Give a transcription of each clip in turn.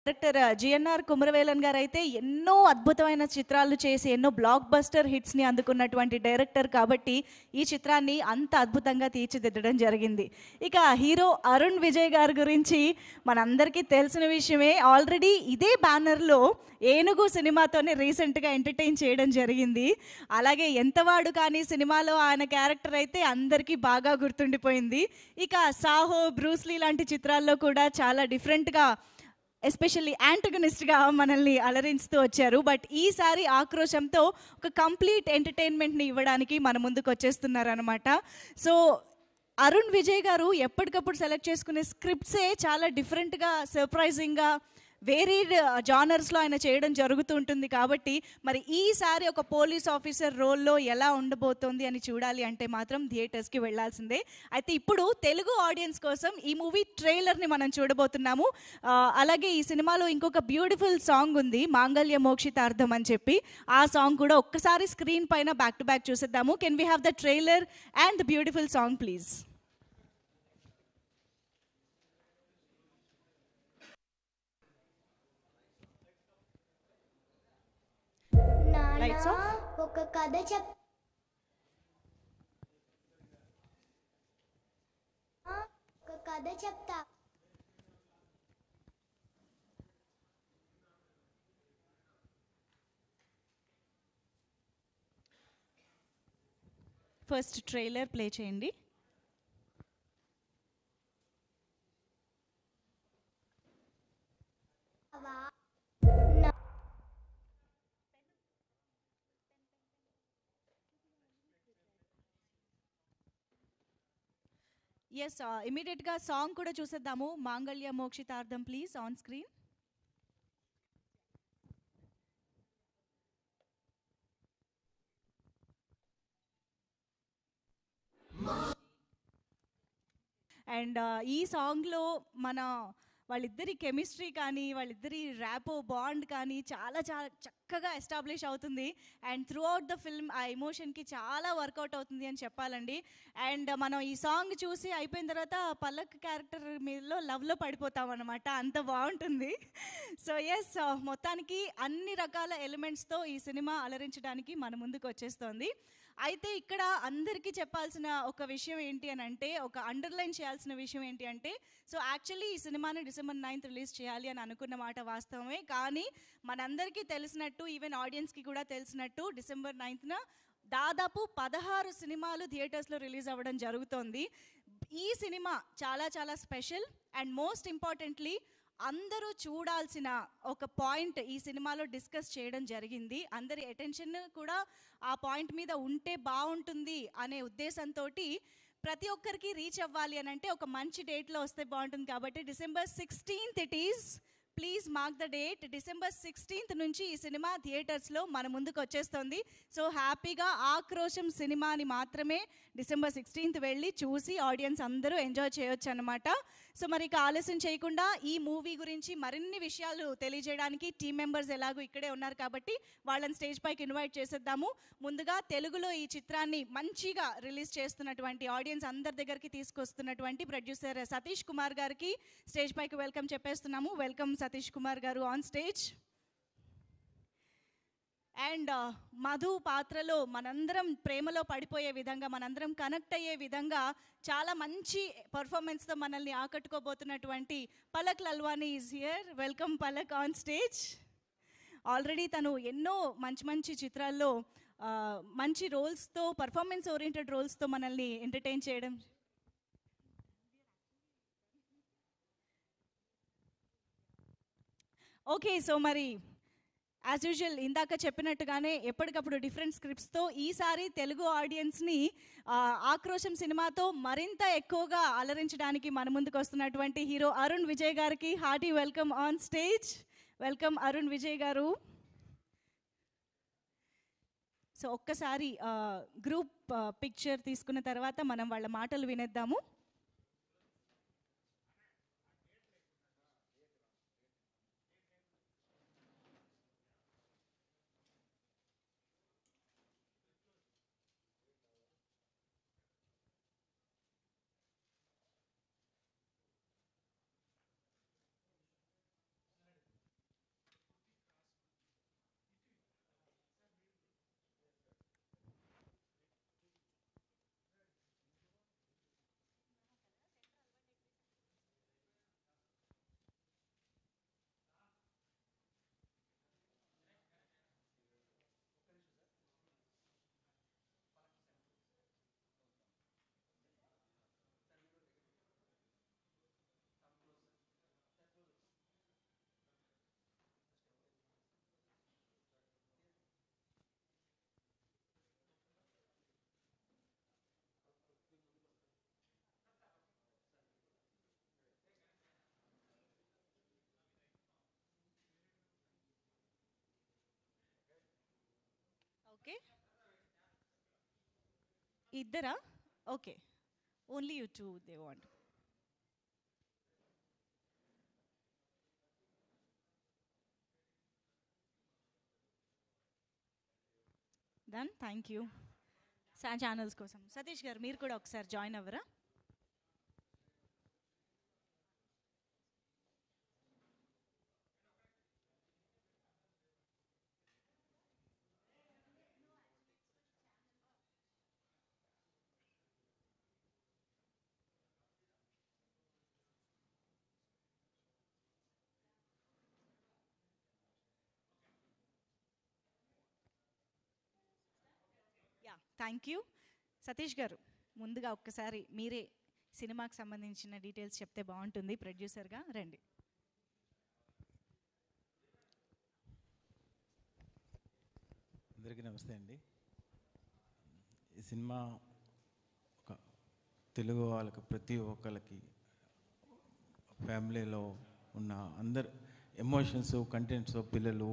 Director GNR కుమరవేలన్ గారు అయితే ఎన్నో అద్భుతమైన చిత్రాలు చేసి ఎన్నో బ్లాక్ బస్టర్ హిట్స్ని అందుకున్నటువంటి డైరెక్టర్ కాబట్టి ఈ చిత్రాన్ని అంత అద్భుతంగా తీర్చిదిద్దడం జరిగింది. ఇక హీరో అరుణ్ విజయ్ గారి గురించి మనందరికీ తెలిసిన విషయమే. ఆల్రెడీ ఇదే బ్యానర్లో ఏనుగు సినిమాతోనే రీసెంట్గా ఎంటర్టైన్ చేయడం జరిగింది. అలాగే ఎంతవాడు కానీ సినిమాలో ఆయన క్యారెక్టర్ అయితే అందరికీ బాగా గుర్తుండిపోయింది. ఇక సాహో, బ్రూస్లీ లాంటి చిత్రాల్లో కూడా చాలా డిఫరెంట్గా ఎస్పెషల్లీ యాంటగనిస్ట్గా మనల్ని అలరిస్తూ వచ్చారు. బట్ ఈసారి ఆక్రోశంతో ఒక కంప్లీట్ ఎంటర్టైన్మెంట్ని ఇవ్వడానికి మన ముందుకు వచ్చేస్తున్నారనమాట. సో అరుణ్ విజయ్ గారు ఎప్పటికప్పుడు సెలెక్ట్ చేసుకునే స్క్రిప్ట్సే చాలా డిఫరెంట్గా, సర్ప్రైజింగ్గా, వేరీడ్ జానర్స్లో ఆయన చేయడం జరుగుతూ ఉంటుంది. కాబట్టి మరి ఈసారి ఒక పోలీస్ ఆఫీసర్ రోల్లో ఎలా ఉండబోతోంది అని చూడాలి అంటే మాత్రం థియేటర్స్కి వెళ్ళాల్సిందే. అయితే ఇప్పుడు తెలుగు ఆడియన్స్ కోసం ఈ మూవీ ట్రైలర్ని మనం చూడబోతున్నాము. అలాగే ఈ సినిమాలో ఇంకొక బ్యూటిఫుల్ సాంగ్ ఉంది, మాంగళ్య మోక్షితార్థం అని చెప్పి. ఆ సాంగ్ కూడా ఒక్కసారి స్క్రీన్ పైన బ్యాక్ టు బ్యాక్ చూసేద్దాము. Can we have the trailer and the beautiful song please? ఒక కథ చెప్తా. ఫస్ట్ ట్రైలర్ ప్లే చేయండి. ఎస్, ఇమీడియట్గా సాంగ్ కూడా చూసేద్దాము. మాంగళ్య మోక్షితార్థం ప్లీజ్ ఆన్ స్క్రీన్. అండ్ ఈ సాంగ్లో వాళ్ళిద్దరి కెమిస్ట్రీ కానీ, వాళ్ళిద్దరి ర్యాపో బాండ్ కానీ చాలా చాలా చక్కగా ఎస్టాబ్లిష్ అవుతుంది. And through out the film ఆ ఎమోషన్కి చాలా వర్కౌట్ అవుతుంది అని చెప్పాలండి. అండ్ మనం ఈ సాంగ్ చూసి అయిపోయిన తర్వాత పల్లక్ క్యారెక్టర్ మీదలో లవ్లో పడిపోతాం అనమాట, అంత బాగుంటుంది. సో ఎస్, మొత్తానికి అన్ని రకాల ఎలిమెంట్స్తో ఈ సినిమా అలరించడానికి మన ముందుకు వచ్చేస్తోంది. అయితే ఇక్కడ అందరికీ చెప్పాల్సిన ఒక విషయం ఏంటి అని అంటే, ఒక అండర్లైన్ చేయాల్సిన విషయం ఏంటి అంటే, సో యాక్చువల్లీ ఈ సినిమాని December 9th రిలీజ్ చేయాలి అని అనుకున్న మాట వాస్తవమే. కానీ మనందరికీ తెలిసినట్టు, ఈవెన్ ఆడియన్స్కి కూడా తెలిసినట్టు, December 9th దాదాపు 16 సినిమాలు థియేటర్స్లో రిలీజ్ అవ్వడం జరుగుతోంది. ఈ సినిమా చాలా చాలా స్పెషల్ అండ్ మోస్ట్ ఇంపార్టెంట్లీ అందరూ చూడాల్సిన ఒక పాయింట్ ఈ సినిమాలో డిస్కస్ చేయడం జరిగింది. అందరి అటెన్షన్ కూడా ఆ పాయింట్ మీద ఉంటే బాగుంటుంది అనే ఉద్దేశంతో ప్రతి ఒక్కరికి రీచ్ అవ్వాలి అని అంటే ఒక మంచి డేట్లో వస్తే బాగుంటుంది. కాబట్టి December 16th it is. Please mark the date. December 16th నుంచి ఈ సినిమా థియేటర్స్లో మన ముందుకు వచ్చేస్తుంది. సో హ్యాపీగా ఆక్రోశం సినిమాని మాత్రమే December 16th వెళ్ళి చూసి ఆడియన్స్ అందరూ ఎంజాయ్ చేయొచ్చు అనమాట. సో మరి ఇక ఆలస్యం చేయకుండా ఈ మూవీ గురించి మరిన్ని విషయాలు తెలియజేయడానికి టీం మెంబర్స్ ఎలాగో ఇక్కడే ఉన్నారు కాబట్టి వాళ్ళని స్టేజ్ పైకి ఇన్వైట్ చేసేద్దాము. ముందుగా తెలుగులో ఈ చిత్రాన్ని మంచిగా రిలీజ్ చేస్తున్నటువంటి, ఆడియన్స్ అందరి దగ్గరికి తీసుకొస్తున్నటువంటి ప్రొడ్యూసర్ సతీష్ కుమార్ గారికి స్టేజ్ పైకి వెల్కమ్ చెప్పేస్తున్నాము. వెల్కమ్ సతీష్ కుమార్ గారు ఆన్ స్టేజ్. అండ్ మధు పాత్రలో మనందరం ప్రేమలో పడిపోయే విధంగా, మనందరం కనెక్ట్ అయ్యే విధంగా చాలా మంచి పర్ఫార్మెన్స్తో మనల్ని ఆకట్టుకోబోతున్నటువంటి Palak Lalwani is here. Welcome Palak on stage. Already తను ఎన్నో మంచి మంచి చిత్రాల్లో మంచి రోల్స్తో, పర్ఫార్మెన్స్ ఓరియంటెడ్ రోల్స్తో మనల్ని ఎంటర్టైన్ చేయడం. ఓకే, సో మరి యాజ్ యూజువల్ ఇందాక చెప్పినట్టుగానే ఎప్పటికప్పుడు డిఫరెంట్ స్క్రిప్ట్స్తో ఈసారి తెలుగు ఆడియన్స్ని ఆక్రోశం సినిమాతో మరింత ఎక్కువగా అలరించడానికి మన ముందుకు వస్తున్నటువంటి హీరో అరుణ్ విజయ్ గారికి hearty welcome on stage. Welcome Arun Vijay గారు. సో ఒక్కసారి గ్రూప్ పిక్చర్ తీసుకున్న తర్వాత మనం వాళ్ళ మాటలు వినేద్దాము. ఇద్దరా? Okay, only you two they want. Done, thank you. Channels కోసం సతీష్ గారు మీరు కూడా ఒకసారి జాయిన్ అవ్వరా? Yeah, thank you. Satish garu, ముందుగా ఒక్కసారి మీరే సినిమాకి సంబంధించిన డీటెయిల్స్ చెప్తే బాగుంటుంది, ప్రొడ్యూసర్గా రండి. అందరికీ నమస్తే అండి. ఈ సినిమా ఒక తెలుగు వాళ్ళకి, ప్రతి ఒక్కరికి, ఫ్యామిలీలో ఉన్న అందరు ఎమోషన్స్, కంటెంట్స్, పిల్లలు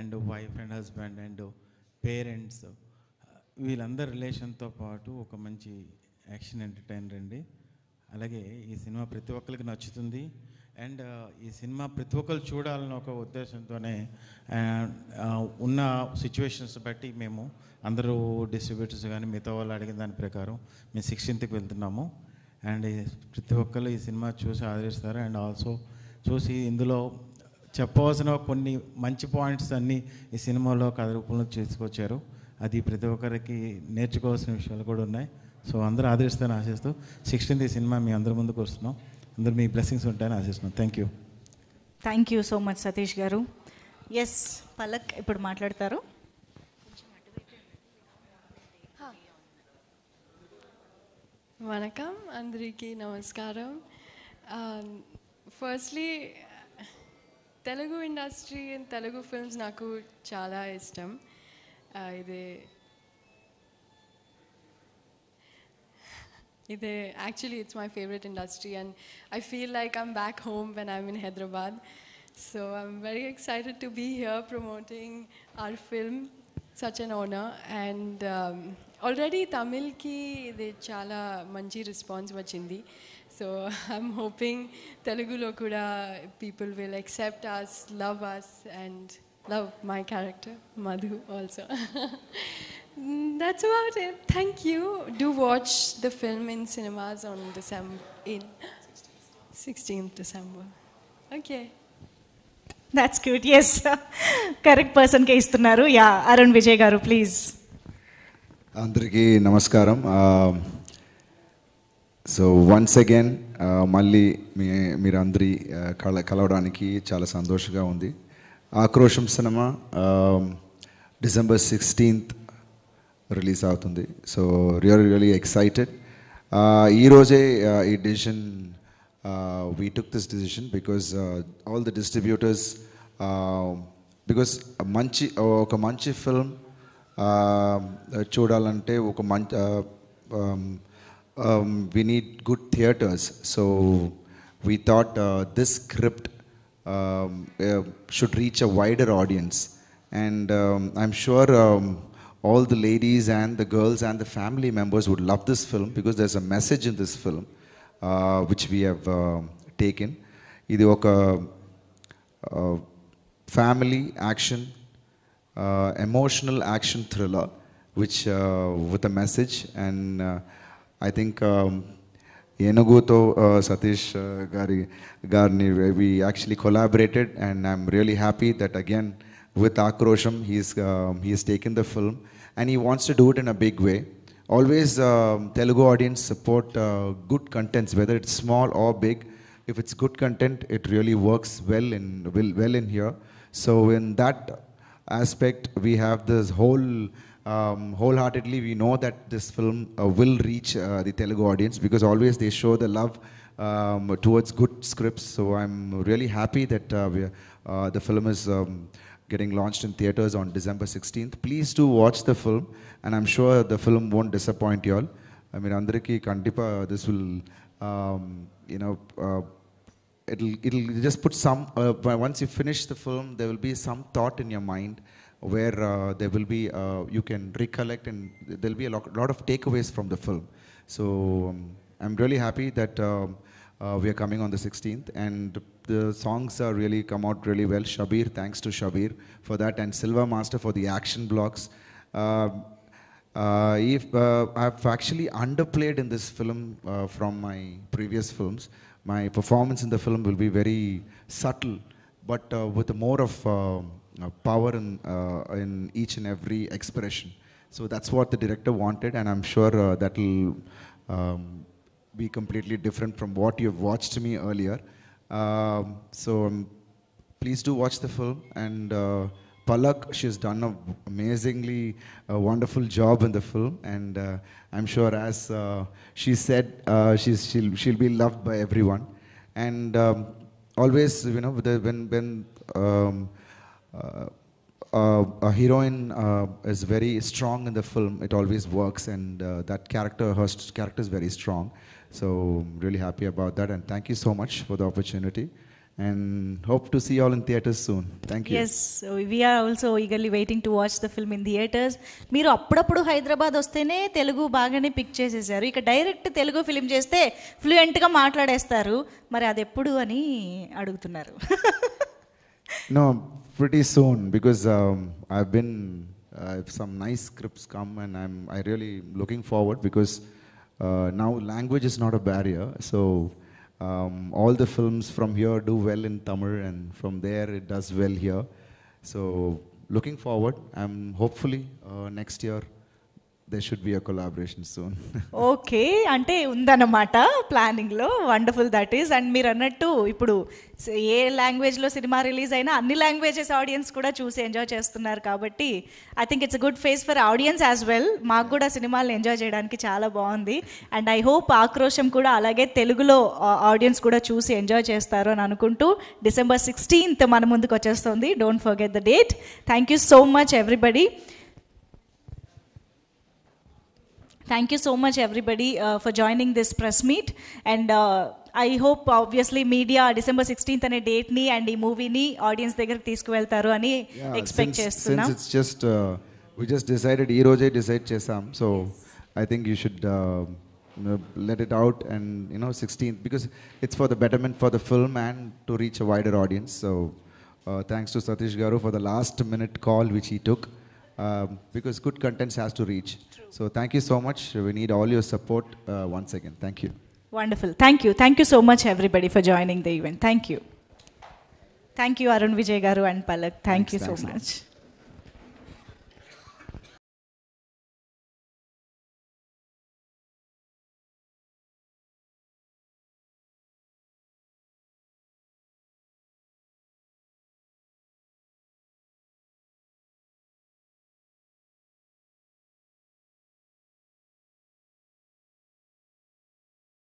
and wife and husband and parents, వీళ్ళందరి రిలేషన్తో పాటు ఒక మంచి యాక్షన్ ఎంటర్టైనర్ అండి. అలాగే ఈ సినిమా ప్రతి ఒక్కరికి నచ్చుతుంది. అండ్ ఈ సినిమా ప్రతి ఒక్కరు చూడాలని ఒక ఉద్దేశంతోనే ఉన్న సిచ్యువేషన్స్ బట్టి మేము అందరూ డిస్ట్రిబ్యూటర్స్ కానీ మిగతా వాళ్ళు అడిగిన దాని ప్రకారం మేము 16th వెళ్తున్నాము. అండ్ ప్రతి ఒక్కరు ఈ సినిమా చూసి ఆదరిస్తారు. అండ్ ఆల్సో చూసి ఇందులో చెప్పవలసిన కొన్ని మంచి పాయింట్స్ అన్నీ ఈ సినిమాలో కథ రూపంలో తీసుకొచ్చారు. అది ప్రతి ఒక్కరికి నేర్చుకోవాల్సిన విషయాలు కూడా ఉన్నాయి. సో అందరూ ఆదరిస్తారని ఆశిస్తూ 16th ఈ సినిమా మీ అందరి ముందుకు వస్తున్నాం. అందరూ మీ బ్లెస్సింగ్స్ ఉంటాయని ఆశిస్తున్నాం. Thank you. Thank you so much Satish గారు. ఎస్, పలక్ ఇప్పుడు మాట్లాడతారు. వనకం, అందరికీ నమస్కారం. Firstly Telugu industry and Telugu films నాకు చాలా ఇష్టం. ఇదే actually it's my favorite industry and I feel like I'm back home when I'm in Hyderabad. So I'm very excited to be here promoting our film. Such an honor. And already Tamil ki ide chala manchi response vachindi. So I'm hoping Telugu lo kuda people will accept us, love us and love my character Madhu also. That's about it. Thank you. Do watch the film in cinemas on 16th December. Okay. That's good. Yes. Correct person ke istunnaru. Yeah, Arun Vijay garu, please. Andariki namaskaram. So once again malli meerandri కలవడానికి చాలా సంతోషంగా ఉంది. ఆక్రోషం cinema December 16th release అవుతుంది. So really excited. ఈరోజే ఈ decision we took this decision because all the distributors because ఒక మంచి film చూడాలంటే ఒక మంచి we need good theaters. So we thought this script should reach a wider audience and I'm sure all the ladies and the girls and the family members would love this film because there's a message in this film which we have taken. Idi oka family action, emotional action thriller which with a message and I think Yenuguto Satish Garni we actually collaborated and I'm really happy that again with Akrosham he's taken the film and he wants to do it in a big way. Always Telugu audience support good contents, whether it's small or big. If it's good content, it really works well in here. So in that aspect, we have this wholeheartedly we know that this film will reach the Telugu audience because always they show the love towards good scripts. So I'm really happy that the film is getting launched in theaters on December 16th. Please do watch the film and I'm sure the film won't disappoint you all. I mean andariki kandipa this will it'll just put some once you finish the film there will be some thought in your mind where there will be, you can recollect, and there'll be a lot of takeaways from the film. So I'm really happy that we are coming on the 16th, and the songs are really come out really well. Shabir, thanks to Shabir for that, and Silva Master for the action blocks. I've actually underplayed in this film from my previous films. My performance in the film will be very subtle, but with more of power in each and every expression. So that's what the director wanted, and I'm sure that will be completely different from what you've watched me earlier. Please do watch the film, and Palak, she's done an amazingly wonderful job in the film, and I'm sure, as she said, she'll be loved by everyone. And always, you know, when a heroine is very strong in the film, it always works, and that character, her character is very strong. So I'm really happy about that, and thank you so much for the opportunity, and hope to see you all in theaters soon. Thank you. Yes, so we are also eagerly waiting to watch the film in theaters. మీరు అప్పుడప్పుడు హైదరాబాద్ వస్తేనే తెలుగు బాగానే pick చేసేసారు, ఇక direct Telugu film చేస్తే ఫ్లూయెంట్గా మాట్లాడేస్తారు, మరి అది ఎప్పుడు అని అడుగుతున్నారు. No, pretty soon, because I've been some nice scripts come, and I really looking forward, because now language is not a barrier. So all the films from here do well in Tamil, and from there it does well here. So looking forward. I'm hopefully next year there should be a collaboration soon. Okay, అంటే ఉందన్నమాట ప్లానింగ్లో. Wonderful that is. And మీరు అన్నట్టు ఇప్పుడు ఏ లాంగ్వేజ్లో cinema release అయినా అన్ని languages audience కూడా చూసి ఎంజాయ్ చేస్తున్నారు కాబట్టి I think it's a good face for audience as well. మాకు కూడా సినిమాలు ఎంజాయ్ చేయడానికి చాలా బాగుంది, అండ్ ఐ హోప్ ఆక్రోశం కూడా అలాగే తెలుగులో ఆడియన్స్ కూడా చూసి ఎంజాయ్ చేస్తారు అని అనుకుంటూ December 16th మన ముందుకు వచ్చేస్తుంది. Don't forget the date. Thank you so much everybody. Thank you so much everybody for joining this press meet, and I hope obviously media December 16th అనే డేట్ ని అండ్ ఈ మూవీని ఆడియన్స్ దగ్గరికి తీసుకువెళ్తారు అని expect చేస్తున్నాం. Since it's just we just decided ee roje decide chesam, so I think you should let it out, and 16th, because it's for the betterment for the film and to reach a wider audience. So thanks to Satish Garu for the last minute call which he took, because good contents has to reach. True. So thank you so much. We need all your support once again. Thank you. Wonderful. Thank you so much everybody for joining the event. Thank you Arun Vijay Garu and Palak. Thanks so much.